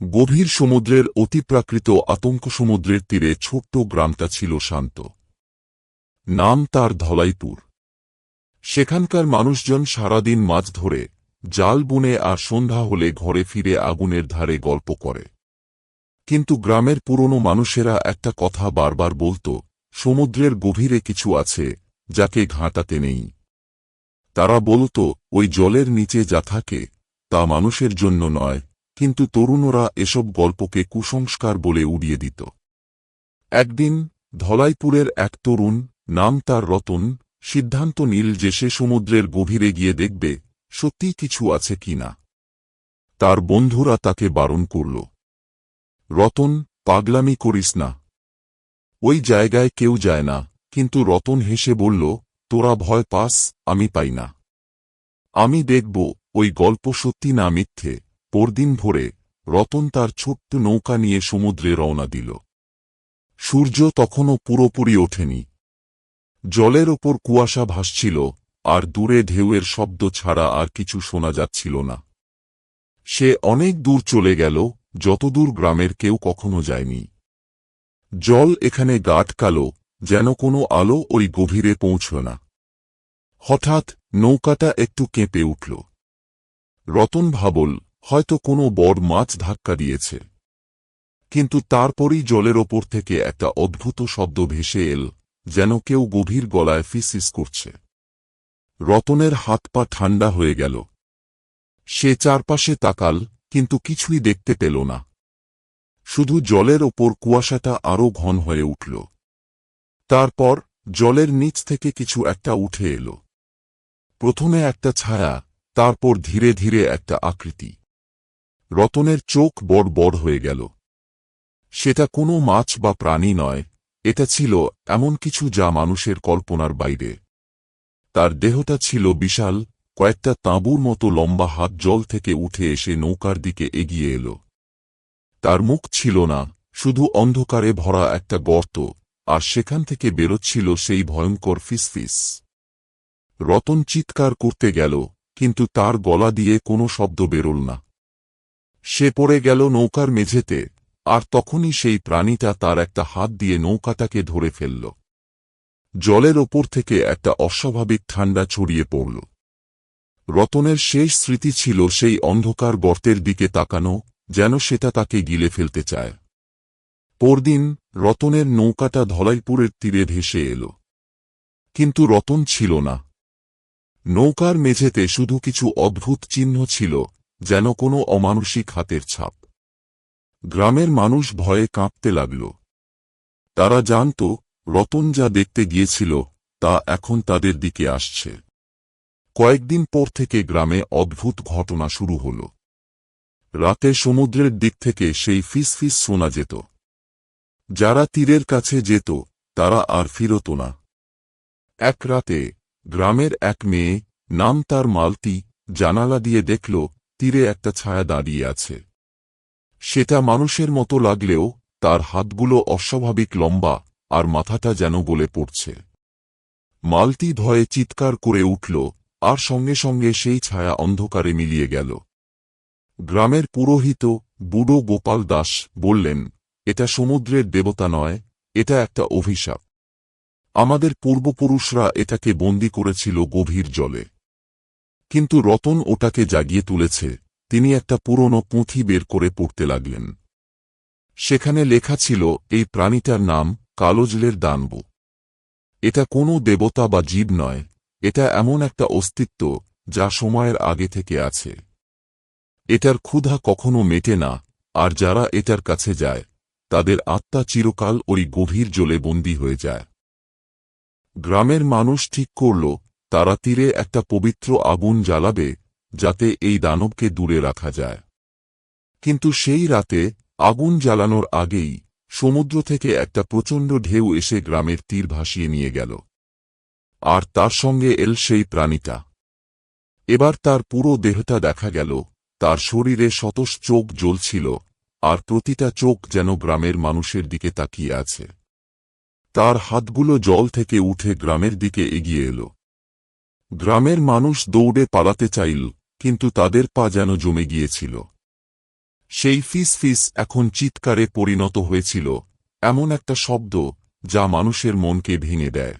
গভীর সমুদ্রের অতিপ্রাকৃত আতঙ্ক। সমুদ্রের তীরে ছোট্ট গ্রামটা ছিল শান্ত। নাম তার ধলাইপুর। সেখানকার মানুষজন সারাদিন মাছ ধরে, জাল বুনে আর সন্ধ্যা হলে ঘরে ফিরে আগুনের ধারে গল্প করে। কিন্তু গ্রামের পুরনো মানুষেরা একটা কথা বারবার বলত, সমুদ্রের গভীরে কিছু আছে, যাকে ঘাঁটাতে নেই। তারা বলত, ওই জলের নিচে যা থাকে তা মানুষের জন্য নয়, কিন্তু তরুণরা এসব গল্পকে কুসংস্কার বলে উড়িয়ে দিত। একদিন ধলাইপুরের এক তরুণ, নাম তার রতন, সিদ্ধান্ত নিল যে সে সমুদ্রের গভীরে গিয়ে দেখবে সত্যি কিছু আছে কিনা। তার বন্ধুরা তাকে বারণ করল। রতন, পাগলামি করিস না, ওই জায়গায় কেউ যায় না। কিন্তু রতন হেসে বলল, তোরা ভয় পাস, আমি পাই না। আমি দেখব ওই গল্প সত্যি না মিথ্যে। পরদিন ভোরে রতন তার ছোট্ট নৌকা নিয়ে সমুদ্রে রওনা দিল। সূর্য তখনও পুরোপুরি ওঠেনি। জলের ওপর কুয়াশা ভাসছিল, আর দূরে ঢেউয়ের শব্দ ছাড়া আর কিছু শোনা যাচ্ছিল না। সে অনেক দূর চলে গেল, যতদূর গ্রামের কেউ কখনো যায়নি। জল এখানে গাঢ় কালো, যেন কোনো আলো ওই গভীরে পৌঁছল না। হঠাৎ নৌকাটা একটু কেঁপে উঠল। রতন ভাবল, হয়তো কোনো বড় মাছ ধাক্কা দিয়েছে। কিন্তু তারপরই জলের ওপর থেকে একটা অদ্ভুত শব্দ ভেসে এল, যেন কেউ গভীর গলায় ফিসফিস করছে। রতনের হাত পা ঠান্ডা হয়ে গেল। সে চারপাশে তাকাল, কিন্তু কিছুই দেখতে পেল না। শুধু জলের ওপর কুয়াশাটা আরো ঘন হয়ে উঠল। তারপর জলের নিচ থেকে কিছু একটা উঠে এলো। প্রথমে একটা ছায়া, তারপর ধীরে ধীরে একটা আকৃতি। রতনের চোখ বড় বড় হয়ে গেল। সেটা কোনো মাছ বা প্রাণী নয়, এটা ছিল এমন কিছু যা মানুষের কল্পনার বাইরে। তার দেহটা ছিল বিশাল, কয়েকটা তাঁবুর মতো লম্বা হাত জল থেকে উঠে এসে নৌকার দিকে এগিয়ে এলো। তার মুখ ছিল না, শুধু অন্ধকারে ভরা একটা গর্ত, আর সেখান থেকে বেরোচ্ছিল সেই ভয়ঙ্কর ফিসফিস। রতন চিৎকার করতে গেল, কিন্তু তার গলা দিয়ে কোনো শব্দ বেরোল না। সে পড়ে গেল নৌকার মেঝেতে, আর তখনই সেই প্রাণীটা তার একটা হাত দিয়ে নৌকাটাকে ধরে ফেলল। জলের ওপর থেকে একটা অস্বাভাবিক ঠান্ডা ছড়িয়ে পড়ল। রতনের শেষ স্মৃতি ছিল সেই অন্ধকার গর্তের দিকে তাকানো, যেন সেটা তাকে গিলে ফেলতে চায়। পরদিন রতনের নৌকাটা ধলাইপুরের তীরে ভেসে এল। কিন্তু রতন ছিল না। নৌকার মেঝেতে শুধু কিছু অদ্ভুত চিহ্ন ছিল, যেন কোনো অমানুষিক হাতের ছাপ। গ্রামের মানুষ ভয়ে কাঁপতে লাগল। তারা জানত, রতন যা দেখতে গিয়েছিল তা এখন তাদের দিকে আসছে। কয়েকদিন পর থেকে গ্রামে অদ্ভুত ঘটনা শুরু হল। রাতে সমুদ্রের দিক থেকে সেই ফিসফিস শোনা যেত। যারা তীরের কাছে যেত তারা আর ফিরত না। এক রাতে গ্রামের এক মেয়ে, নাম তার মালতী, জানালা দিয়ে দেখল তীরে একটা ছায়া দাঁড়িয়ে আছে। সেটা মানুষের মতো লাগলেও তার হাতগুলো অস্বাভাবিক লম্বা, আর মাথাটা যেন গলে পড়ছে। মালতী ভয়ে চিৎকার করে উঠল, আর সঙ্গে সঙ্গে সেই ছায়া অন্ধকারে মিলিয়ে গেল। গ্রামের পুরোহিত বুড়ো গোপাল দাস বললেন, এটা সমুদ্রের দেবতা নয়, এটা একটা অভিশাপ। আমাদের পূর্বপুরুষরা এটাকে বন্দী করেছিল গভীর জলে। কিন্তু রতন ওটাকে জাগিয়ে তুলেছে। তিনি একটা পুরনো পুঁথি বের করে পড়তে লাগলেন। সেখানে লেখা ছিল, এই প্রাণীটার নাম কালোজলের দানব। এটা কোনো দেবতা বা জীব নয়, এটা এমন একটা অস্তিত্ব যা সময়ের আগে থেকে আছে। এটার ক্ষুধা কখনো মেটে না, আর যারা এটার কাছে যায় তাদের আত্মা চিরকাল ওই গভীর জলে বন্দী হয়ে যায়। গ্রামের মানুষ ঠিক করল, তারা তীরে একটা পবিত্র আগুন জ্বালাবে, যাতে এই দানবকে দূরে রাখা যায়। কিন্তু সেই রাতে আগুন জ্বালানোর আগেই সমুদ্র থেকে একটা প্রচণ্ড ঢেউ এসে গ্রামের তীর ভাসিয়ে নিয়ে গেল। আর তার সঙ্গে এল সেই প্রাণীটা। এবার তার পুরো দেহটা দেখা গেল। তার শরীরে শতশ চোখ জ্বলছিল, আর প্রতিটা চোখ যেন গ্রামের মানুষের দিকে তাকিয়ে আছে। তার হাতগুলো জল থেকে উঠে গ্রামের দিকে এগিয়ে এল। গ্রামের মানুষ দৌড়ে পালাতে চাইল, কিন্তু তাদের পা যেন জমে গিয়েছিল। সেই ফিস ফিস এখন চিৎকারে পরিণত হয়েছিল, এমন একটা শব্দ যা মানুষের মনকে ভেঙে দেয়।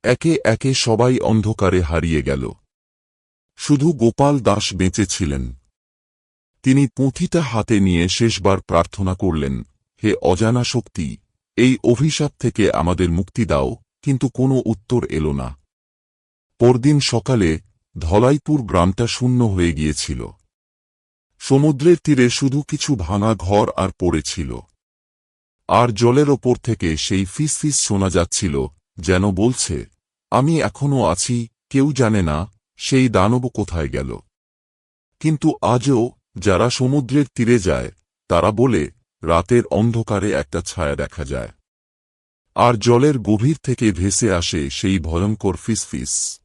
একে একে সবাই অন্ধকারে হারিয়ে গেল। শুধু গোপাল দাস বেঁচে ছিলেন। তিনি পুঁথিটা হাতে নিয়ে শেষবার প্রার্থনা করলেন, হে অজানা শক্তি, এই অভিশাপ থেকে আমাদের মুক্তি দাও, কিন্তু কোনো উত্তর এলো না। পরদিন সকালে ধলাইপুর গ্রামটা শূন্য হয়ে গিয়েছিল। সমুদ্রের তীরে শুধু কিছু ভাঙা ঘর আর পড়েছিল। আর জলের ওপর থেকে সেই ফিসফিস শোনা যাচ্ছিল, যেন বলছে, আমি এখনো আছি, কেউ জানে না সেই দানব কোথায় গেল। কিন্তু আজও যারা সমুদ্রের তীরে যায় তারা বলে, রাতের অন্ধকারে একটা ছায়া দেখা যায়। আর জলের গভীর থেকে ভেসে আসে সেই ভয়ঙ্কর ফিসফিস।